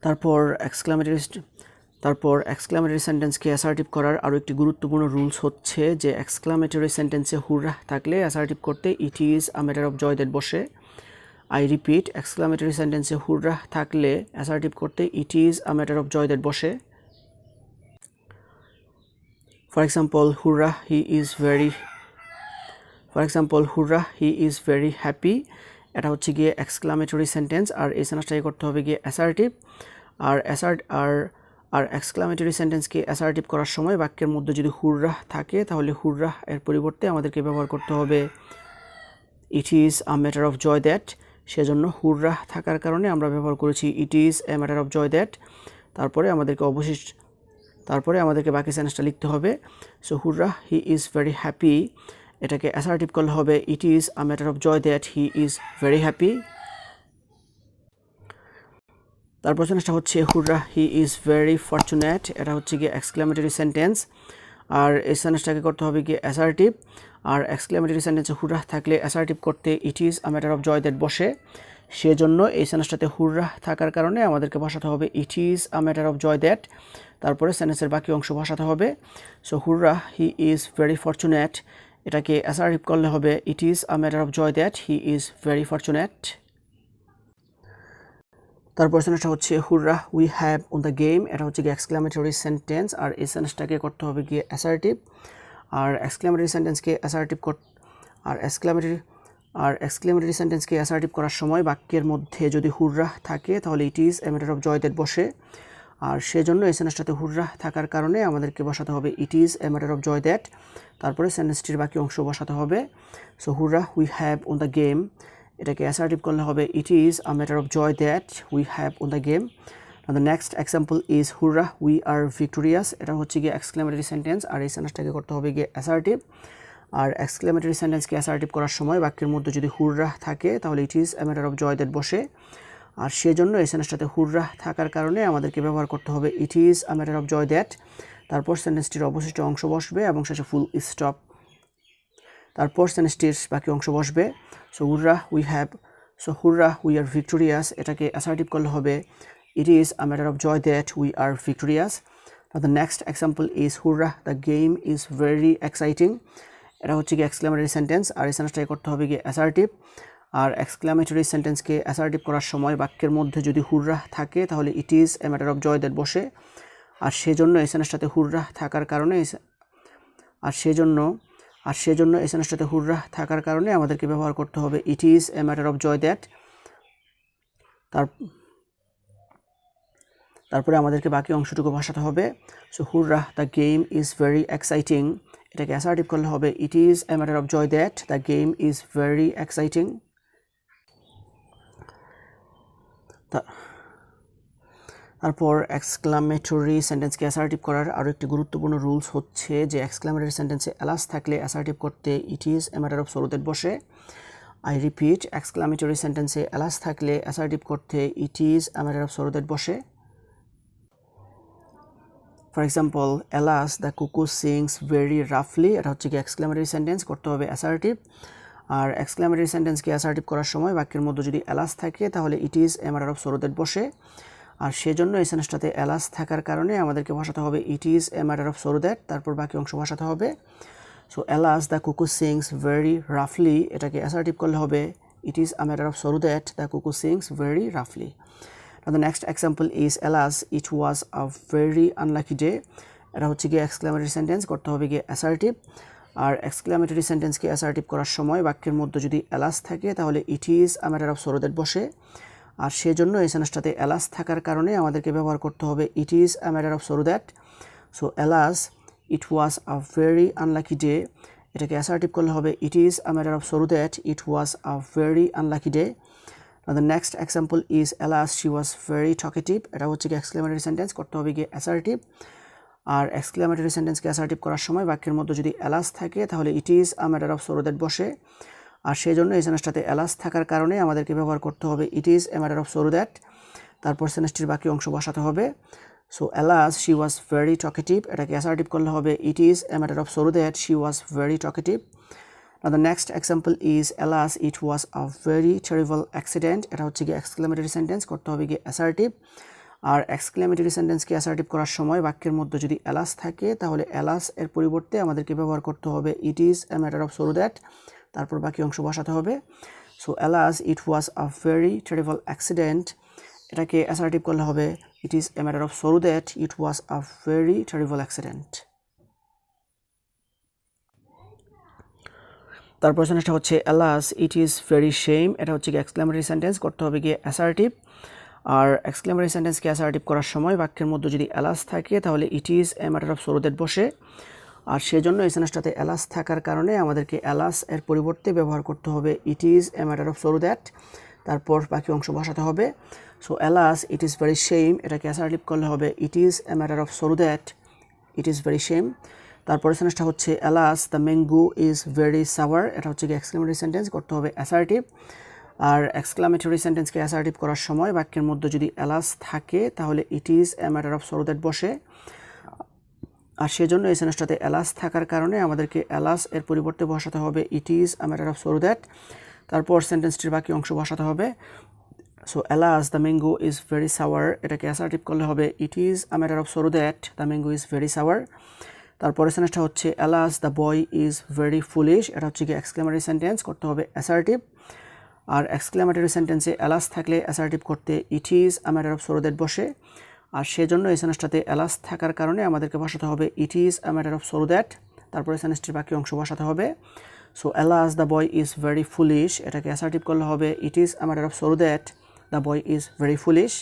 তারপর এক্সক্লামেটরি সেন্টেন্সকে অ্যাসার্টিভ করার আরও একটি গুরুত্বপূর্ণ রুলস হচ্ছে যে এক্সক্লামেটরি সেন্টেন্সে হুররা থাকলে অ্যাসার্টিভ করতে it is a matter of joy that বসে। আই রিপিট, এক্সক্লামেটরি সেন্টেন্সে হুররা থাকলে অ্যাসার্টিভ করতে it is a matter of joy that বসে। For example, hurrah he is very happy. এটা হচ্ছে গিয়ে এক্সক্লামেটরি সেন্টেন্স, আর এই সেন্টেন্সটাকে করতে হবে গিয়ে অ্যাসার্টিভ। আর এক্সক্লামেটরি সেন্টেন্সকে অ্যাসার্টিভ করার সময় বাক্যের মধ্যে যদি হুররা থাকে তাহলে হুররা এর পরিবর্তে আমাদেরকে ব্যবহার করতে হবে it is a matter of joy that. সেজন্য হুররা থাকার কারণে আমরা ব্যবহার করেছি it is a matter of joy that. তারপরে আমাদেরকে বাকি সেন্টেন্সটা লিখতে হবে। So hurrah he is very happy, এটাকে অ্যাসার্টিভ করলে হবে it is a matter of joy that he is very happy. তারপর সেন্টেন্সটা হচ্ছে hurrah he is very fortunate. এটা হচ্ছে গিয়ে এক্সক্লামেটরি সেন্টেন্স, আর এই সেন্টেন্সটাকে করতে হবে গিয়ে অ্যাসার্টিভ। আর এক্সক্লামেটরি সেন্টেন্সে হুররা থাকলে অ্যাসার্টিভ করতে it is a matter of joy that বসে। সেজন্য এই সেন্টেন্সটাতে হুররা থাকার কারণে আমাদেরকে বসাতে হবে it is a matter of joy that. তারপরে সেন্টেন্সের বাকি অংশ বসাতে হবে। So hurrah he is very fortunate, এটাকে অ্যাসার্টিভ করলে হবে it is a matter of joy that he is very fortunate. তারপর সেন্টেন্সটা হচ্ছে hurrah we have won the game. এটা হচ্ছে গিয়ে এক্সক্লামেটরি সেন্টেন্স, আর এই সেন্টেন্সটাকে করতে হবে গিয়ে অ্যাসার্টিভ। আর এক্সক্লামেটরি সেন্টেন্সকে অ্যাসার্টিভ করার সময় বাক্যের মধ্যে যদি হুররা থাকে তাহলে it is a matter of joy that বসে। আর সেজন্য এই সেন্টেন্সটাতে হুররা থাকার কারণে আমাদেরকে বসাতে হবে it is a matter of joy that. তারপরে সেন্টেন্সটির বাকি অংশ বসাতে হবে। So hurrah we have won the game, এটাকে অ্যাসার্টিভ করলে হবে it is a matter of joy that we have won the game. The next example is hurrah we are victorious. এটা হচ্ছে গিয়ে এক্সক্লামেটরি সেন্টেন্স, আর এই সেন্টেন্সটাকে করতে হবে গিয়ে অ্যাসার্টিভ। আর এক্সক্লামেটরি সেন্টেন্সকে অ্যাসার্টিভ করার সময় বাক্যের মধ্যে যদি হুররা থাকে তাহলে it is a matter of joy that বসে। আর সেজন্য এই সেন্টেন্সটাতে হুররা থাকার কারণে আমাদেরকে ব্যবহার করতে হবে it is a matter of joy that. তারপর সেন্টেন্সটির অবশিষ্ট অংশ বসবে এবং শেষে ফুল স্টপ। তারপর সেন্টেন্সটির বাকি অংশ বসবে। So hurrah we are victorious, এটাকে অ্যাসার্টিভ করলে হবে it is a matter of joy that we are victorious. The next example is hurrah the game is very exciting. এটা হচ্ছে কি এক্সক্লামেটরি সেন্টেন্স, আর এই সেন্টেন্সটাকে করতে হবে গিয়ে অ্যাসার্টিভ। আর এক্সক্লামেটরি সেন্টেন্সকে অ্যাসার্টিভ করার সময় বাক্যের মধ্যে যদি হুররা থাকে তাহলে it is a matter of joy that বসে। আর সেজন্য এই সেন্টেন্সটাতে হুররা থাকার কারণে এই সেন্টেন্সটাতে হুররা থাকার কারণে আমাদেরকে ব্যবহার করতে হবে it is a matter of joy that. তারপরে আমাদেরকে বাকি অংশটুকু বসাতে হবে। So hurrah the game is very exciting, এটাকে অ্যাসার্টিভ করলে হবে it is a matter of joy that the game is very exciting. তারপর এক্সক্লামেটরি সেন্টেন্সকে অ্যাসার্টিভ করার আরও একটি গুরুত্বপূর্ণ রুলস হচ্ছে যে এক্সক্লামেটরি সেন্টেন্সে এলাস থাকলে অ্যাসার্টিভ করতে it is a matter of so that বসে। আই রিপিট, এক্সক্লামেটরি সেন্টেন্সে এলাস থাকলে অ্যাসার্টিভ করতে it is a matter of so that বসে। For example, alas the cuckoo sings very রাফলি, এটা হচ্ছে কি এক্সক্লামেটরি সেন্টেন্স, করতে হবে অ্যাসার্টিভ। আর এক্সক্লামেটরি সেন্টেন্সকে অ্যাসার্টিভ করার সময় বাক্যের মধ্যে যদি এলাস থাকে তাহলে it is a matter of so that বসে। আর সেজন্য এই সেন্টেন্সটাতে এলাস থাকার কারণে আমাদেরকে বসাতে হবে it is a matter of so that, তারপর বাকি অংশ বসাতে হবে। So alas the cuckoo sings very রাফলি, এটাকে অ্যাসার্টিভ করলে হবে it is a matter of so that the cuckoo sings very রাফলি। The next example is alas it was a very unlucky day. এটা হচ্ছে গিয়ে এক্সক্লামেটরি সেন্টেন্স, করতে হবে গিয়ে অ্যাসার্টিভ। আর এক্সক্লামেটরি সেন্টেন্সকে অ্যাসার্টিভ করার সময় বাক্যের মধ্যে যদি এলাস থাকে তাহলে it is a matter of so that বসে। আর সেজন্য এই সেন্টেন্সটাতে এলাস থাকার কারণে আমাদেরকে ব্যবহার করতে হবে it is a matter of so that. So alas it was a very unlucky day, এটাকে অ্যাসার্টিভ করলে হবে it is a matter of so that it was a very unlucky day. The next example is alas she was very talkative, এটা হচ্ছে কি exclamatory sentence, করতে হবে গিয়ে assertive. আর এক্সক্লামেটরি সেন্টেন্সকে অ্যাসার্টিভ করার সময় বাক্যের মধ্যে যদি এলাস থাকে তাহলে it is a matter of so that বসে। আর সেই জন্য এই সেন্টেন্সটাতে এলাস থাকার কারণে আমাদেরকে ব্যবহার করতে হবে it is a matter of so that. তারপর সেন্টেন্সটির বাকি অংশ বসাতে হবে। So alas she was very talkative, এটাকে অ্যাসার্টিভ করলে হবে it is a matter of so that she was very talkative. Now the next example is alas it was a very terrible accident, এটা হচ্ছে গিয়ে এক্সক্লামেটরি সেন্টেন্স, করতে হবে গিয়ে assertive. আর এক্সক্লেমেটরি সেন্টেন্সকে অ্যাসার্টিভ করার সময় বাক্যের মধ্যে যদি অ্যালাস থাকে তাহলে অ্যালাস এর পরিবর্তে আমাদেরকে ব্যবহার করতে হবে it is a matter of so that, তারপর বাকি অংশ বসাতে হবে। So alas it was a very terrible accident, এটাকে অ্যাসার্টিভ করলে হবে it is a matter of so that it was a very terrible accident. তারপর সেন্টেন্সটা হচ্ছে alas it is very shame, এটা হচ্ছে কি এক্সক্লেমেটরি সেন্টেন্স, করতে হবে গিয়ে অ্যাসার্টিভ। আর এক্সক্লেমেটরি সেন্টেন্সকে অ্যাসার্টিভ করার সময় বাক্যের মধ্যে যদি অ্যালাস থাকে তাহলে it is a matter of so that বসে। আর সেজন্য এই সেন্টেন্সটাতে অ্যালাস থাকার কারণে আমাদেরকে অ্যালাস এর পরিবর্তে ব্যবহার করতে হবে it is a matter of so that, তারপর বাকি অংশ বসাতে হবে। So alas it is very shame, এটাকে অ্যাসার্টিভ করলে হবে it is a matter of so that it is very shame. তারপরে সেন্টেন্সটা হচ্ছে alas the mango is very sour, এটা হচ্ছে কি এক্সক্লেমেটরি সেন্টেন্স, করতে হবে অ্যাসার্টিভ। আর এক্সক্লেমেটরি সেন্টেন্সকে অ্যাসার্টিভ করার সময় বাক্যের মধ্যে যদি অ্যালাস থাকে তাহলে it is a matter of so that বসে। আর সেজন্য এই সেন্টেন্সটাতে অ্যালাস থাকার কারণে আমাদেরকে অ্যালাস এর পরিবর্তে বসাতে হবে it is a matter of so that, তারপর সেন্টেন্সটির বাকি অংশ বসাতে হবে। So alas the mango is very sour, এটাকে অ্যাসার্টিভ করলে হবে it is a matter of so that the mango is very sour. তারপরে সেন্টেন্সটা হচ্ছে alas the boy is very foolish, এটা হচ্ছে কি এক্সক্লেমেটরি সেন্টেন্স, করতে হবে অ্যাসার্টিভ। আর এক্সক্লেমেটরি সেন্টেন্সে অ্যালাস থাকলে অ্যাসার্টিভ করতে it is a matter of so that বসে। আর সেজন্য এই সেন্টেন্সটাতে অ্যালাস থাকার কারণে আমাদেরকে বসাতে হবে it is a matter of so that, তারপরে সেন্টেন্সটির বাকি অংশ বসাতে হবে। So alas the boy is very foolish, এটাকে অ্যাসার্টিভ করলে হবে it is a matter of so that the boy is very foolish.